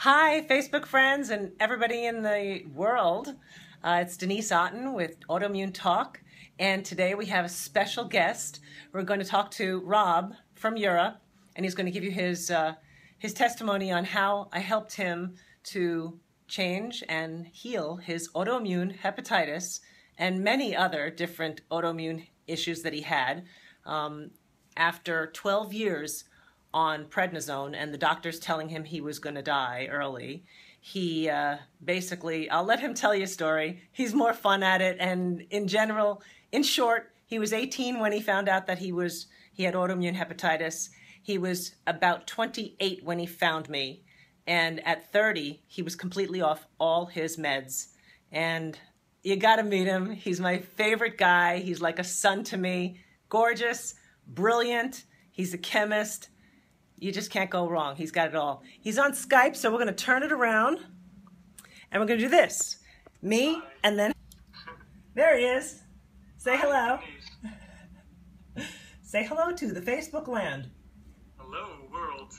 Hi, Facebook friends and everybody in the world. It's Denise Otten with Autoimmune Talk, and today we have a special guest. We're going to talk to Rob from Europe, and he's going to give you his testimony on how I helped him to change and heal his autoimmune hepatitis and many other different autoimmune issues that he had after 12 years on prednisone and the doctors telling him he was going to die early. He basically, I'll let him tell you a story. He's more fun at it, and in general, in short, he was 18 when he found out that he had autoimmune hepatitis. He was about 28 when he found me, and at 30, he was completely off all his meds. And you got to meet him. He's my favorite guy. He's like a son to me. Gorgeous, brilliant. He's a chemist. You just can't go wrong. He's got it all. He's on Skype, so we're going to turn it around, and we're going to do this. Me, and then... There he is. Say hello. Say hello to the Facebook land. Hello, world.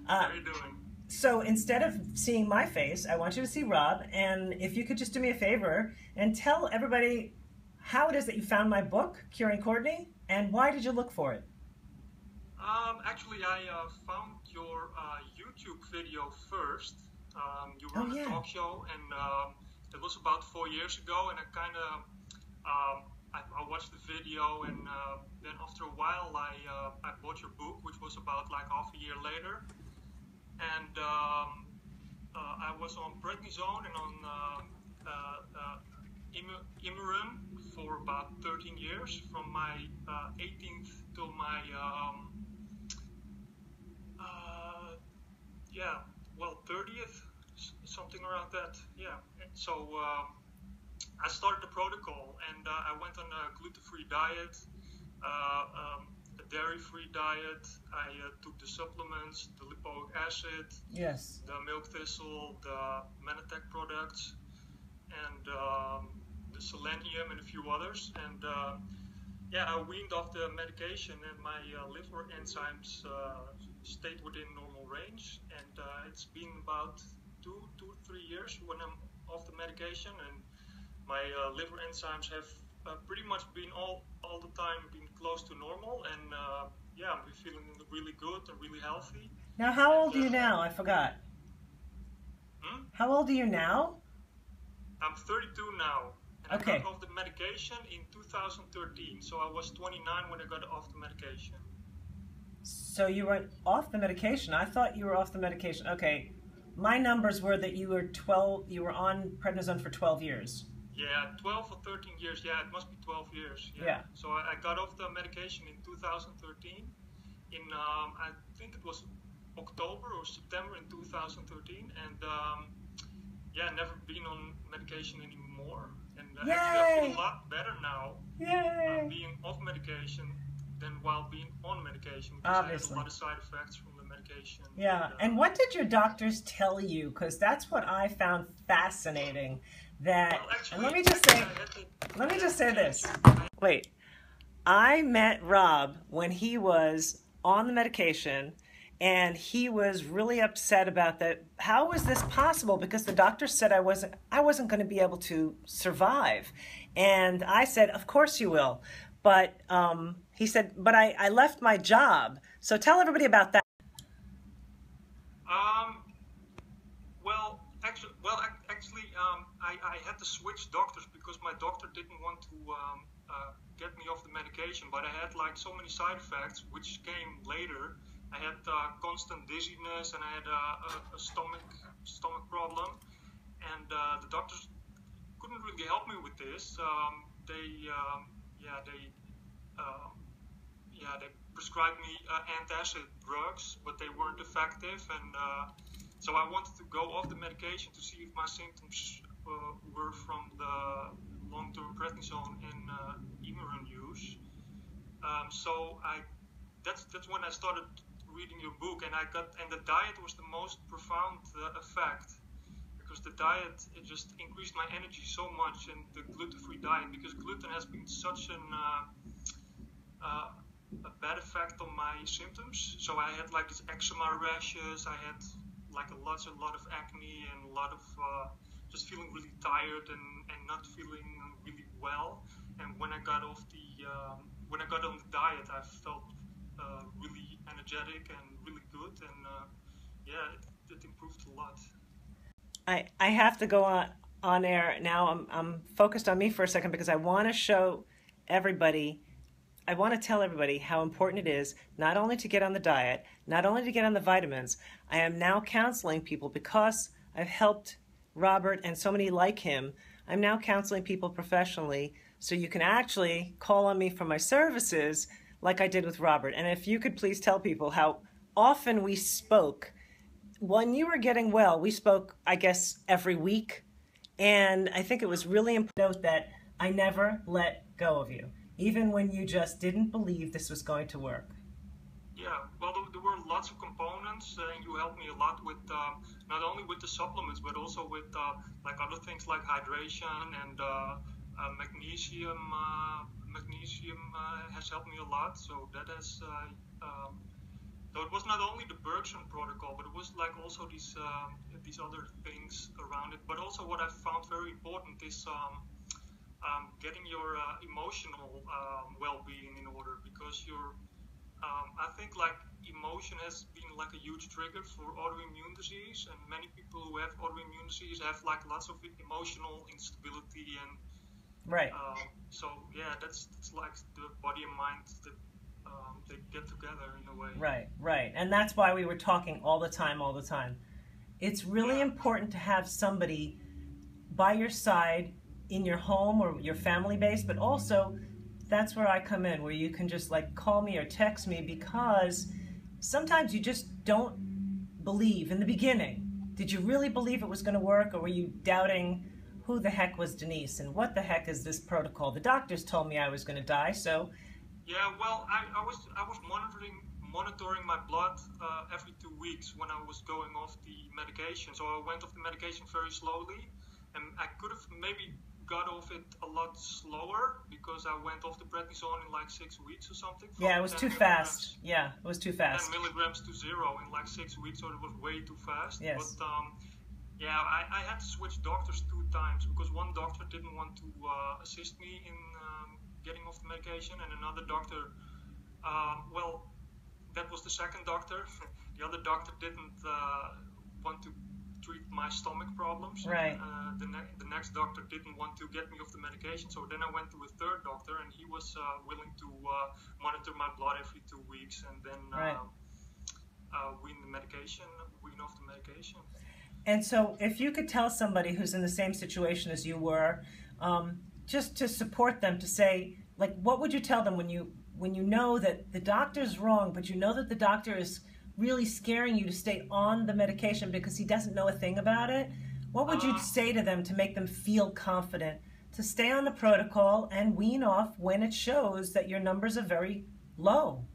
How are you doing? So instead of seeing my face, I want you to see Rob, and if you could just do me a favor and tell everybody how it is that you found my book, Curing Courtney, and why did you look for it? Actually, I found your YouTube video first. You were on a talk show, and it was about 4 years ago, and I watched the video, and then after a while I bought your book, which was about like half a year later, and I was on prednisone and on Imuran for about 13 years, from my 18th till my 30th, something around that. Yeah. So I started the protocol, and I went on a gluten-free diet, a dairy-free diet. I took the supplements, the lipoic acid, yes, the milk thistle, the Manatech products, and the selenium, and a few others. And I weaned off the medication, and my liver enzymes stayed within normal range. And it's been about 2 to 3 years when I'm off the medication, and my liver enzymes have pretty much been all the time been close to normal. And I'm feeling really good and really healthy. Now, how old are you now? I forgot. How old are you now? I'm 32 now. And okay. I got off the medication in 2013, so I was 29 when I got off the medication. So you were off the medication. I thought you were off the medication. Okay. My numbers were that you were on prednisone for 12 years. Yeah, 12 or 13 years. Yeah, it must be 12 years. Yeah. So I got off the medication in 2013. In I think it was October or September in 2013, and never been on medication anymore. And actually, I feel a lot better now being off medication than while being on medication, because obviously I had a lot of side effects from the medication. Yeah, and what did your doctors tell you? Because that's what I found fascinating. That, well, actually, and let me just say this. Wait, I met Rob when he was on the medication, and he was really upset about that. How was this possible? Because the doctor said I wasn't going to be able to survive. And I said, of course you will. But he said, but I left my job. So tell everybody about that. I had to switch doctors because my doctor didn't want to get me off the medication. But I had like so many side effects, which came later. I had constant dizziness, and I had a stomach problem, and the doctors couldn't really help me with this. They prescribed me antacid drugs, but they weren't effective, and so I wanted to go off the medication to see if my symptoms were from the long-term prednisone and Imuran use. That's when I started reading your book, and the diet was the most profound effect, because the diet, it just increased my energy so much, and the gluten-free diet, because gluten has been such a bad effect on my symptoms. So I had like these eczema rashes, I had like a lot of acne and a lot of just feeling really tired and not feeling really well. And when I got off the when I got on the diet, I felt really energetic and really good, and yeah, it improved a lot. I have to go on air now. I'm focused on me for a second because I want to show everybody. I want to tell everybody how important it is not only to get on the diet, not only to get on the vitamins. I am now counseling people because I've helped Robert and so many like him. I'm now counseling people professionally, so you can actually call on me for my services like I did with Robert. And if you could please tell people how often we spoke. When you were getting well, we spoke, I guess, every week. And I think it was really important to note that I never let go of you, even when you just didn't believe this was going to work. Yeah, well, there were lots of components, and you helped me a lot with not only with the supplements, but also with like other things like hydration and magnesium. Magnesium has helped me a lot, so that has. So it was not only the Bergson protocol, but it was like also these other things around it. But also what I found very important is getting your emotional well-being in order, because I think like emotion has been like a huge trigger for autoimmune disease, and many people who have autoimmune disease have like lots of emotional instability, and right. So yeah, that's like the body and mind that they get together in a way. Right. And that's why we were talking all the time. It's really important to have somebody by your side in your home or your family base, but also that's where I come in, where you can just like call me or text me, because sometimes you just don't believe in the beginning. Did you really believe it was going to work, or were you doubting who the heck was Denise and what the heck is this protocol? The doctors told me I was going to die, so... Yeah, well, I was monitoring my blood every 2 weeks when I was going off the medication. So I went off the medication very slowly, and I could have maybe got off it a lot slower because I went off the prednisone in like 6 weeks or something. Yeah, it was too fast. Yeah, it was too fast. 10 milligrams to 0 in like 6 weeks, so it was way too fast. Yes. But yeah, I had to switch doctors 2 times because one doctor didn't want to assist me in getting off the medication, and another doctor, well, that was the second doctor. The other doctor didn't want to treat my stomach problems. Right. The next doctor didn't want to get me off the medication, so then I went to a third doctor, and he was willing to monitor my blood every 2 weeks, and then wean off the medication. And so if you could tell somebody who's in the same situation as you were, just to support them, to say, like, what would you tell them when you know that the doctor's wrong, but you know that the doctor is really scaring you to stay on the medication because he doesn't know a thing about it? What would you say to them to make them feel confident to stay on the protocol and wean off when it shows that your numbers are very low?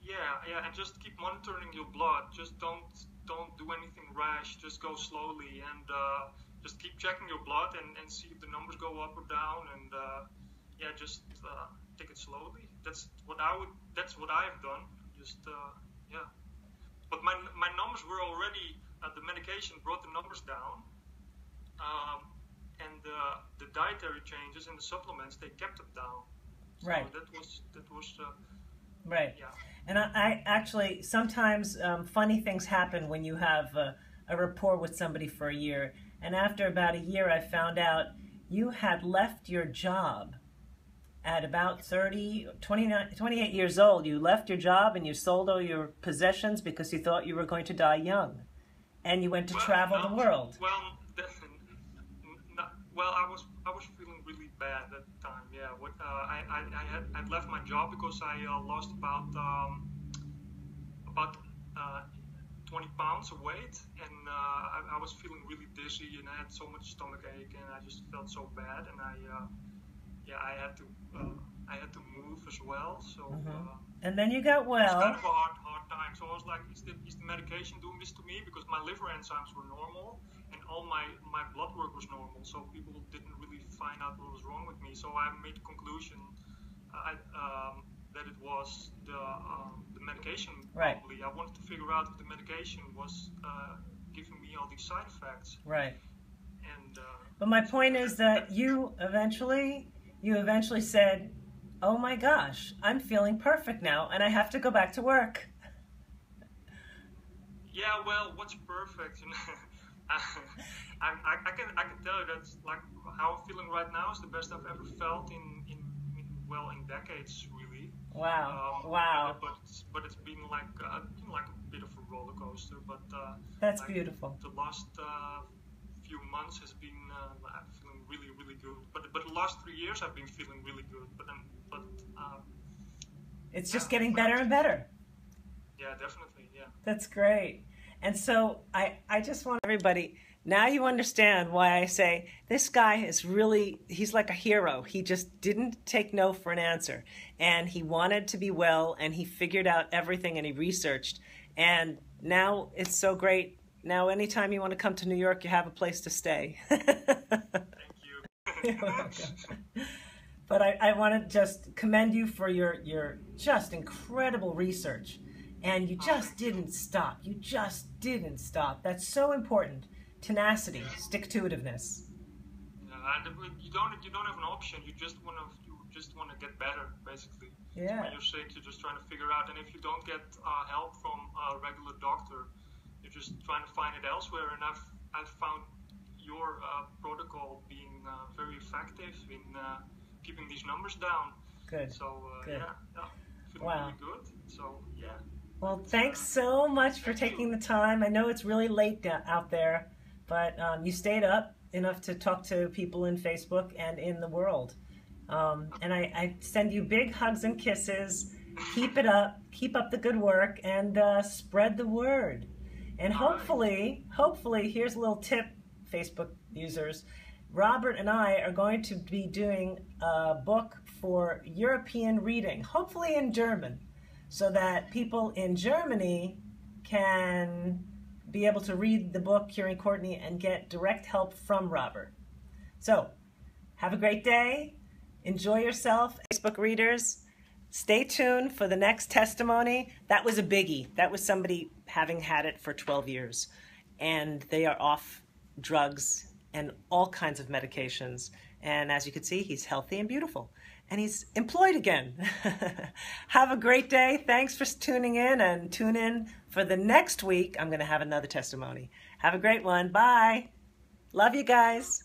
Yeah, and just keep monitoring your blood. Just don't do anything rash. Just go slowly, and just keep checking your blood and see if the numbers go up or down, and yeah, just take it slowly. That's what I have done. Just yeah. But my numbers were already the medication brought the numbers down, and the dietary changes and the supplements, they kept them down. So right. That was right. Yeah. And I actually, sometimes funny things happen when you have a rapport with somebody for a year. And after about a year, I found out you had left your job at about 28 years old. You left your job and you sold all your possessions because you thought you were going to die young. And you went to travel the world. Well, I was feeling really bad at the time. Yeah, I'd left my job because I lost about 20 pounds of weight, and I was feeling really dizzy, and I had so much stomach ache, and I just felt so bad, and I had to move as well. So and then you got well. It was kind of a hard time. So I was like, is the medication doing this to me? Because my liver enzymes were normal, and all my blood work was normal, so people didn't really find out what was wrong with me. So I made the conclusion that it was the medication. Right. Probably I wanted to figure out if the medication was giving me all these side effects. Right. And but my point is that you eventually said, oh my gosh, I'm feeling perfect now and I have to go back to work. Yeah, well, what's perfect? I can tell you that's like how I'm feeling right now is the best I've ever felt in decades, really. Wow. Wow. But it's been like a bit of a roller coaster. But that's like beautiful. The last few months has been I'm feeling really, really good. But the last 3 years I've been feeling really good. It's just getting better and better. Yeah, definitely. Yeah. That's great. And so I just want everybody, now you understand why I say this guy is really, he's like a hero. He just didn't take no for an answer. And he wanted to be well, and he figured out everything, and he researched. And now it's so great. Now anytime you want to come to New York, you have a place to stay. Thank you. You're welcome. But I want to just commend you for your just incredible research. And you just didn't stop. You just didn't stop. That's so important. Tenacity, stick-to-itiveness. And you don't have an option. You just want to get better, basically. Yeah. When you're sick, you're just trying to figure out. And if you don't get help from a regular doctor, you're just trying to find it elsewhere. And I've found your protocol being very effective in keeping these numbers down. Good. So good. Yeah, feeling wow. really good. So yeah. Well, thanks so much for taking the time. I know it's really late out there, but you stayed up enough to talk to people in Facebook and in the world. And I send you big hugs and kisses. Keep it up. Keep up the good work, and spread the word. And hopefully, here's a little tip, Facebook users. Robert and I are going to be doing a book for European reading, hopefully in German, so that people in Germany can be able to read the book, Curing Courtney, and get direct help from Robert. So, have a great day. Enjoy yourself, Facebook readers. Stay tuned for the next testimony. That was a biggie. That was somebody having had it for 12 years. And they are off drugs and all kinds of medications. And as you can see, he's healthy and beautiful. And he's employed again. Have a great day. Thanks for tuning in, and tune in for the next week. I'm going to have another testimony. Have a great one. Bye. Love you guys.